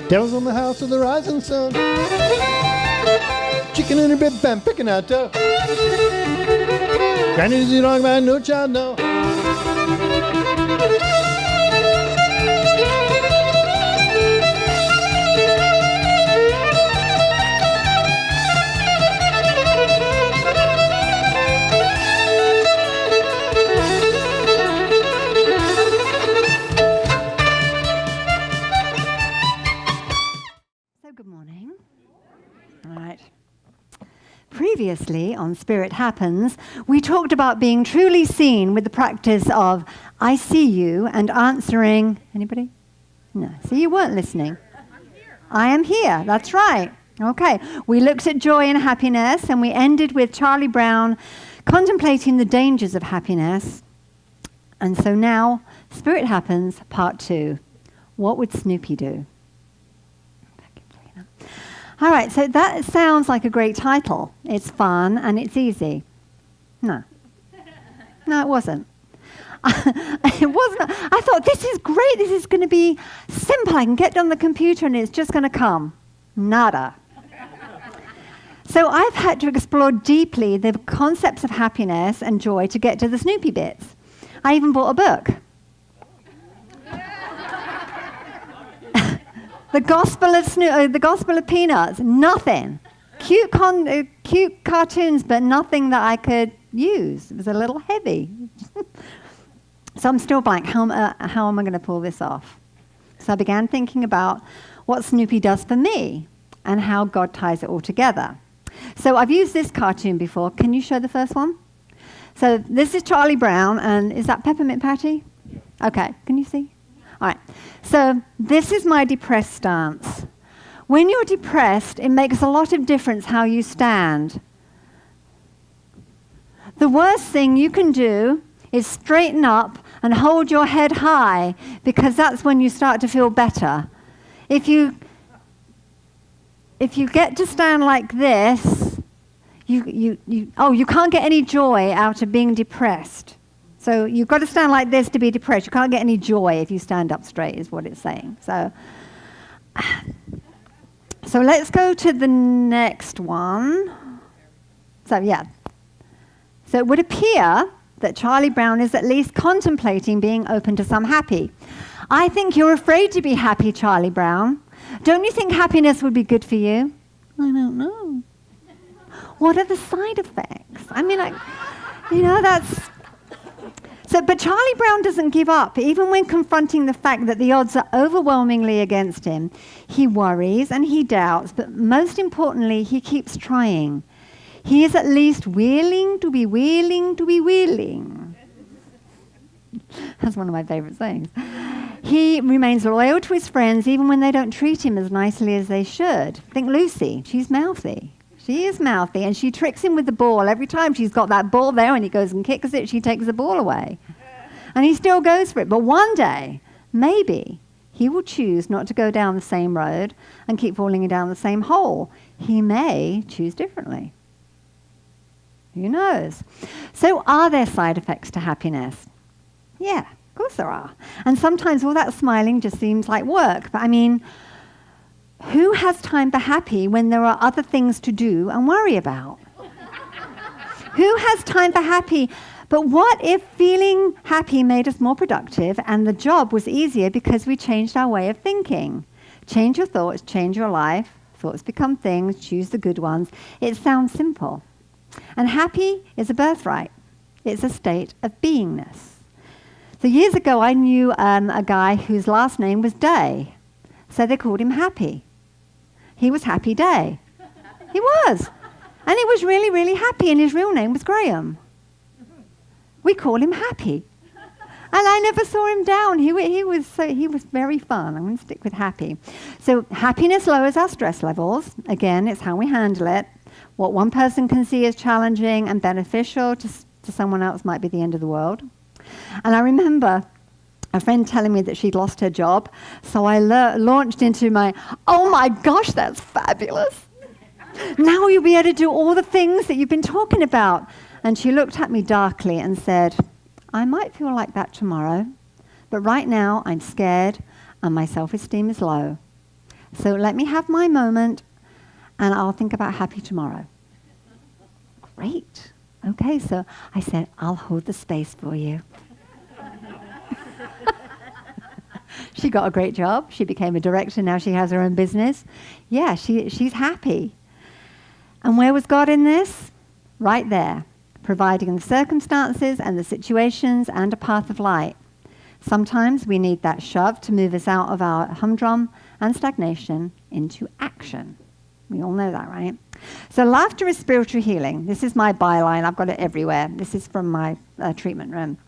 Devil's on the house of the rising sun. Chicken in her bed, bam, picking out dough. Granny's a dog man, no child, no. Good morning. All right. Previously on Spirit Happens, we talked about being truly seen with the practice of I see you and answering. Anybody? No. So you weren't listening. I am here. That's right. Okay. We looked at joy and happiness, and we ended with Charlie Brown contemplating the dangers of happiness. And so now, Spirit Happens, part 2. What would Snoopy do? All right, so that sounds like a great title. It's fun and it's easy. No, it wasn't. It wasn't. I thought, this is great. This is going to be simple. I can get on the computer and it's just going to come. Nada. So I've had to explore deeply the concepts of happiness and joy to get to the Snoopy bits. I even bought a book. The Gospel of Peanuts, nothing. Cute cartoons, but nothing that I could use. It was a little heavy. So I'm still blank. How am I going to pull this off? So I began thinking about what Snoopy does for me and how God ties it all together. So I've used this cartoon before. Can you show the first one? So this is Charlie Brown, and is that Peppermint Patty? Okay, can you see? All right, so this is my depressed stance. When you're depressed, it makes a lot of difference how you stand. The worst thing you can do is straighten up and hold your head high, because that's when you start to feel better. If you get to stand like this, you can't get any joy out of being depressed. So you've got to stand like this to be depressed. You can't get any joy if you stand up straight, is what it's saying. So let's go to the next one. So it would appear that Charlie Brown is at least contemplating being open to some happy. I think you're afraid to be happy, Charlie Brown. Don't you think happiness would be good for you? I don't know. What are the side effects? I mean, that's... But Charlie Brown doesn't give up. Even when confronting the fact that the odds are overwhelmingly against him, he worries and he doubts, but most importantly, he keeps trying. He is at least willing to be willing. That's one of my favorite sayings. He remains loyal to his friends even when they don't treat him as nicely as they should. Think Lucy. She's mouthy. She is mouthy, and she tricks him with the ball. Every time she's got that ball there and he goes and kicks it, she takes the ball away. And he still goes for it. But one day, maybe, he will choose not to go down the same road and keep falling down the same hole. He may choose differently. Who knows? So are there side effects to happiness? Yeah, of course there are. And sometimes all that smiling just seems like work. But I mean, who has time for happy when there are other things to do and worry about? Who has time for happy? But what if feeling happy made us more productive and the job was easier because we changed our way of thinking? Change your thoughts, change your life. Thoughts become things, choose the good ones. It sounds simple. And happy is a birthright. It's a state of beingness. So years ago, I knew a guy whose last name was Day. So they called him Happy. He was Happy Day. He was. And he was really, really happy, and his real name was Graham. We call him Happy. And I never saw him down. He was very fun. I'm going to stick with happy. So happiness lowers our stress levels. Again, it's how we handle it. What one person can see as challenging and beneficial to someone else might be the end of the world. And I remember a friend telling me that she'd lost her job. So I launched into oh my gosh, that's fabulous. Now you'll be able to do all the things that you've been talking about. And she looked at me darkly and said, I might feel like that tomorrow, but right now I'm scared and my self-esteem is low. So let me have my moment, and I'll think about happy tomorrow. Great. Okay, so I said, I'll hold the space for you. She got a great job. She became a director. Now she has her own business. Yeah, she's happy. And where was God in this? Right there, providing the circumstances and the situations and a path of light. Sometimes we need that shove to move us out of our humdrum and stagnation into action. We all know that, right? So laughter is spiritual healing. This is my byline. I've got it everywhere. This is from my treatment room.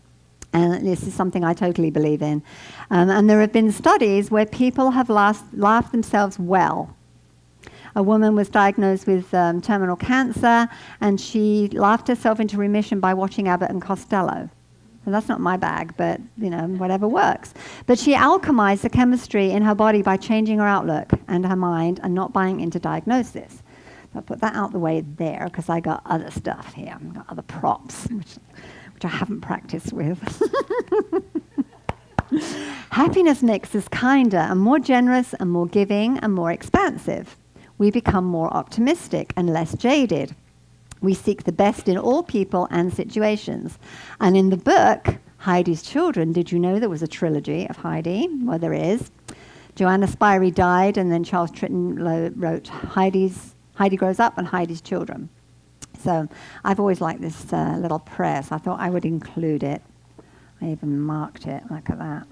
And this is something I totally believe in. And there have been studies where people have laughed themselves well. A woman was diagnosed with terminal cancer, and she laughed herself into remission by watching Abbott and Costello. And that's not my bag, but, whatever works. But she alchemized the chemistry in her body by changing her outlook and her mind and not buying into diagnosis. So I'll put that out the way there, because I got other stuff here. I've got other props, which I haven't practiced with. Happiness makes us kinder and more generous and more giving and more expansive. We become more optimistic and less jaded. We seek the best in all people and situations. And in the book, Heidi's Children, did you know there was a trilogy of Heidi? Well, there is. Joanna Spyri died, and then Charles Tritton wrote Heidi Grows Up and Heidi's Children. So I've always liked this little prayer, so I thought I would include it. I even marked it, look at that.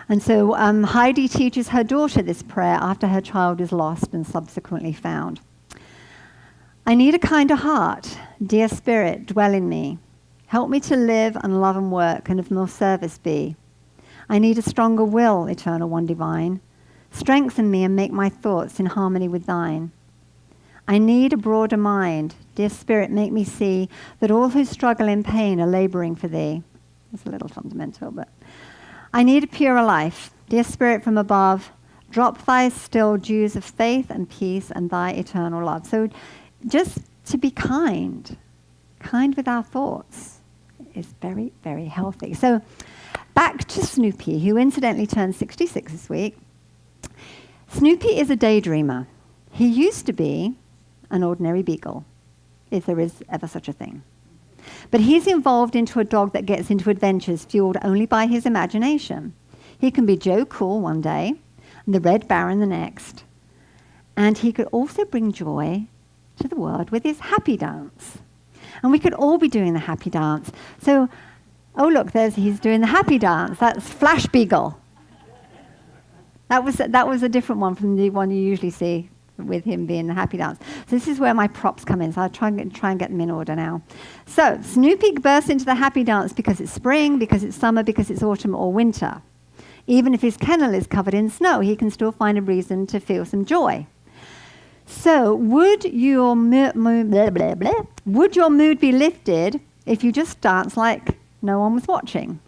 And so Heidi teaches her daughter this prayer after her child is lost and subsequently found. I need a kinder heart, dear Spirit, dwell in me. Help me to live and love and work and of more service be. I need a stronger will, Eternal One Divine. Strengthen me and make my thoughts in harmony with thine. I need a broader mind. Dear Spirit, make me see that all who struggle in pain are laboring for thee. It's a little fundamental, but I need a purer life. Dear Spirit from above, drop thy still dews of faith and peace and thy eternal love. So just to be kind with our thoughts is very, very healthy. So back to Snoopy, who incidentally turned 66 this week. Snoopy is a daydreamer. He used to be an ordinary beagle, if there is ever such a thing. But he's evolved into a dog that gets into adventures fueled only by his imagination. He can be Joe Cool one day, and the Red Baron the next. And he could also bring joy to the world with his happy dance. And we could all be doing the happy dance. So, oh look, he's doing the happy dance. That's Flash Beagle. That was a different one from the one you usually see with him being the happy dance. So this is where my props come in. So I'll try and get them in order now. So Snoopy bursts into the happy dance because it's spring, because it's summer, because it's autumn or winter. Even if his kennel is covered in snow, he can still find a reason to feel some joy. So would your mood be lifted if you just danced like no one was watching?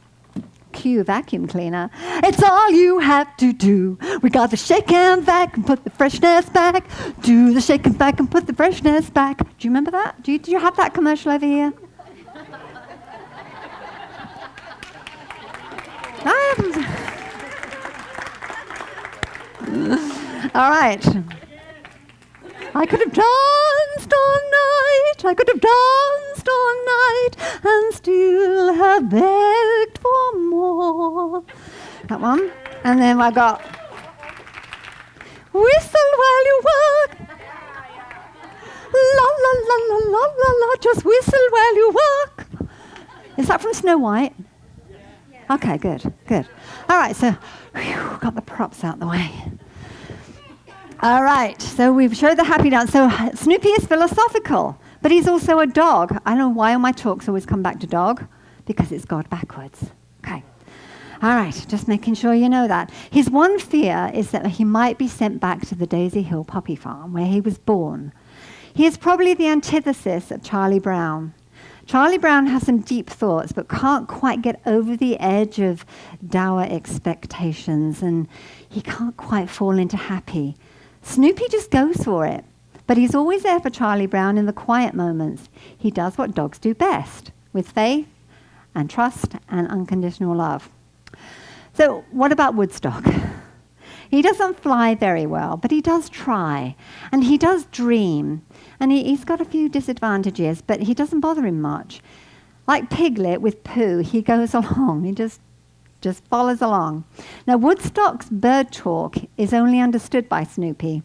Cue vacuum cleaner. It's all you have to do. We got to shake and vac and put the freshness back. Do the shake and vac and put the freshness back. Do you remember that? Do you have that commercial over here? I haven't. All right. I could have danced all night, I could have danced all night, and still have begged for more. That one. And then I got whistle while you work. La la la la la la la, just whistle while you work. Is that from Snow White? Okay, good. All right, so got the props out the way. All right, so we've showed the happy dance. So Snoopy is philosophical, but he's also a dog. I don't know why all my talks always come back to dog, because it's God backwards. Okay. All right, just making sure you know that. His one fear is that he might be sent back to the Daisy Hill Puppy Farm, where he was born. He is probably the antithesis of Charlie Brown. Charlie Brown has some deep thoughts, but can't quite get over the edge of dour expectations, and he can't quite fall into happy. Snoopy just goes for it, but he's always there for Charlie Brown in the quiet moments. He does what dogs do best, with faith and trust and unconditional love. So what about Woodstock? He doesn't fly very well, but he does try. And he does dream. And he's got a few disadvantages, but he doesn't bother him much. Like Piglet with Pooh, he goes along. He just follows along. Now, Woodstock's bird talk is only understood by Snoopy.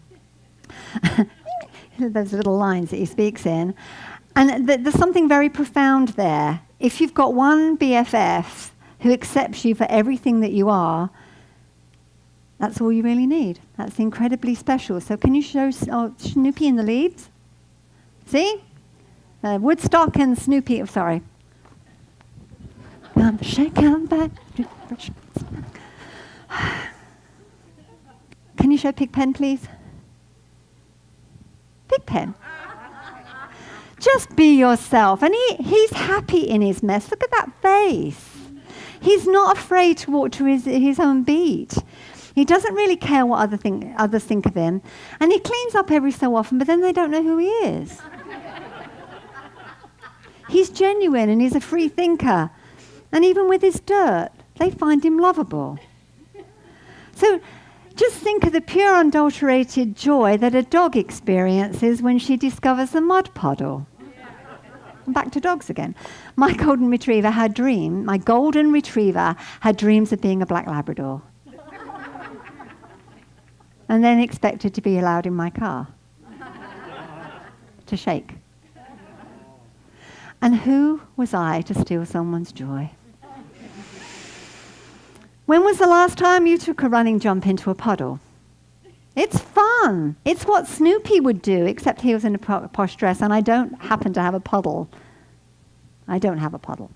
Those little lines that he speaks in. And there's something very profound there. If you've got one BFF who accepts you for everything that you are, that's all you really need. That's incredibly special. So can you show Snoopy in the leads? See? Woodstock and Snoopy, sorry. Shake on back. Can you show Pigpen, please? Pigpen. Just be yourself. And he's happy in his mess. Look at that face. He's not afraid to walk to his own beat. He doesn't really care what others think of him. And he cleans up every so often, but then they don't know who he is. He's genuine and he's a free thinker. And even with his dirt, they find him lovable. So just think of the pure, unadulterated joy that a dog experiences when she discovers a mud puddle. Back to dogs again. My golden retriever had dreams of being a black Labrador. And then expected to be allowed in my car to shake. And who was I to steal someone's joy? When was the last time you took a running jump into a puddle? It's fun. It's what Snoopy would do, except he was in a posh dress, and I don't happen to have a puddle. I don't have a puddle.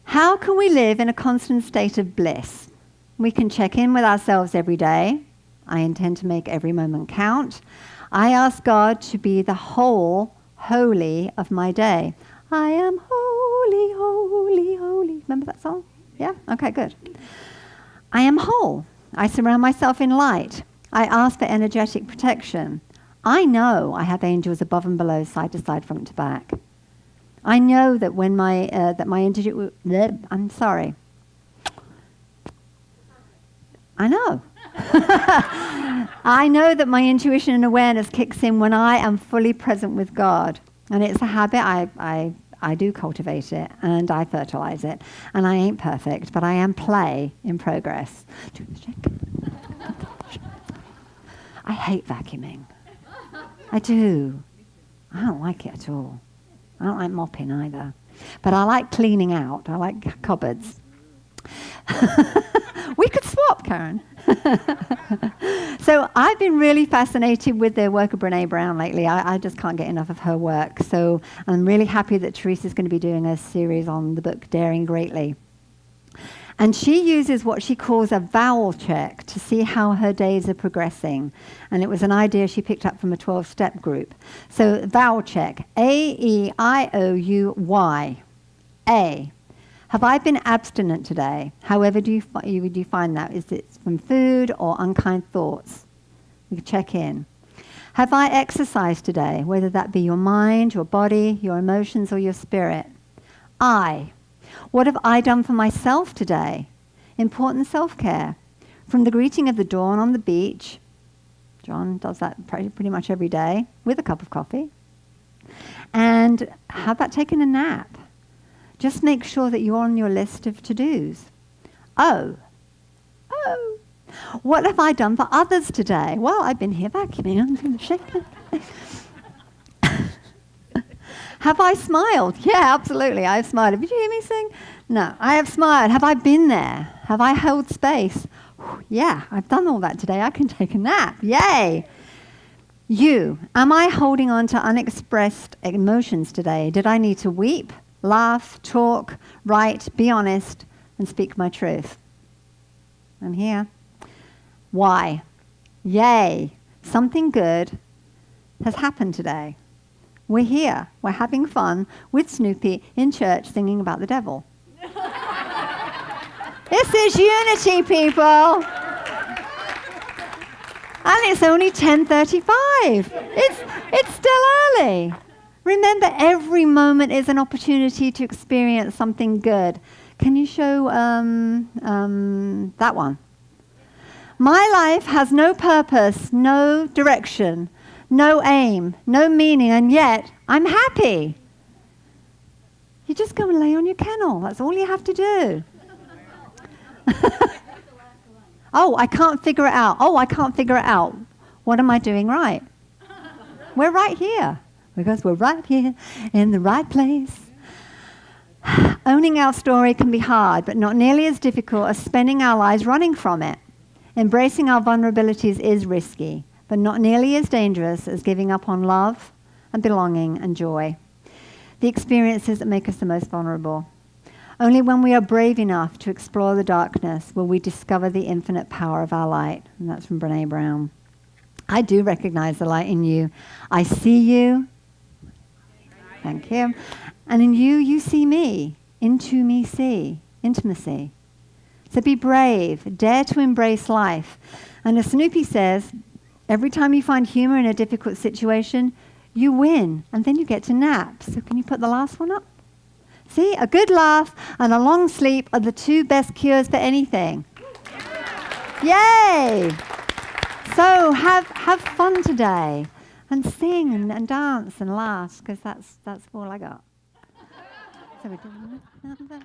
How can we live in a constant state of bliss? We can check in with ourselves every day. I intend to make every moment count. I ask God to be the whole, holy of my day. I am holy, holy, holy. Remember that song? Yeah? Okay, good. I am whole. I surround myself in light. I ask for energetic protection. I know I have angels above and below, side to side, front to back. I know that when I'm sorry. I know. I know that my intuition and awareness kicks in when I am fully present with God. And it's a habit. I do cultivate it, and I fertilize it. And I ain't perfect, but I am play in progress. I hate vacuuming. I do. I don't like it at all. I don't like mopping either. But I like cleaning out. I like cupboards. We could swap, Karen. So I've been really fascinated with the work of Brené Brown lately. I just can't get enough of her work. So I'm really happy that Teresa's going to be doing a series on the book Daring Greatly. And she uses what she calls a vowel check to see how her days are progressing. And it was an idea she picked up from a 12-step group. So vowel check, A-E-I-O-U-Y. A. Have I been abstinent today? However do you define that? Is it from food or unkind thoughts? You can check in. Have I exercised today? Whether that be your mind, your body, your emotions, or your spirit. I. What have I done for myself today? Important self-care. From the greeting of the dawn on the beach. John does that pretty much every day with a cup of coffee. And how about taking a nap? Just make sure that you're on your list of to-dos. Oh, what have I done for others today? Well, I've been here vacuuming. I'm going to shake it. Have I smiled? Yeah, absolutely. I have smiled. Did you hear me sing? No, I have smiled. Have I been there? Have I held space? Yeah, I've done all that today. I can take a nap. Yay. You, am I holding on to unexpressed emotions today? Did I need to weep, laugh, talk, write, be honest, and speak my truth? I'm here. Why? Yay. Something good has happened today. We're here. We're having fun with Snoopy in church singing about the devil. This is unity, people. And it's only 10:35. It's still early. Remember, every moment is an opportunity to experience something good. Can you show that one? My life has no purpose, no direction, no aim, no meaning, and yet I'm happy. You just go and lay on your kennel. That's all you have to do. Oh, I can't figure it out. Oh, I can't figure it out. What am I doing right? We're right here because we're right here in the right place. Owning our story can be hard, but not nearly as difficult as spending our lives running from it. Embracing our vulnerabilities is risky, but not nearly as dangerous as giving up on love and belonging and joy. The experiences that make us the most vulnerable. Only when we are brave enough to explore the darkness will we discover the infinite power of our light. And that's from Brené Brown. I do recognize the light in you. I see you. Thank you. And in you, you see me. Into me see. Intimacy. So be brave. Dare to embrace life. And as Snoopy says, every time you find humor in a difficult situation, you win. And then you get to nap. So can you put the last one up? See, a good laugh and a long sleep are the two best cures for anything. Yay! So have fun today and sing and dance and laugh because that's all I got. So we do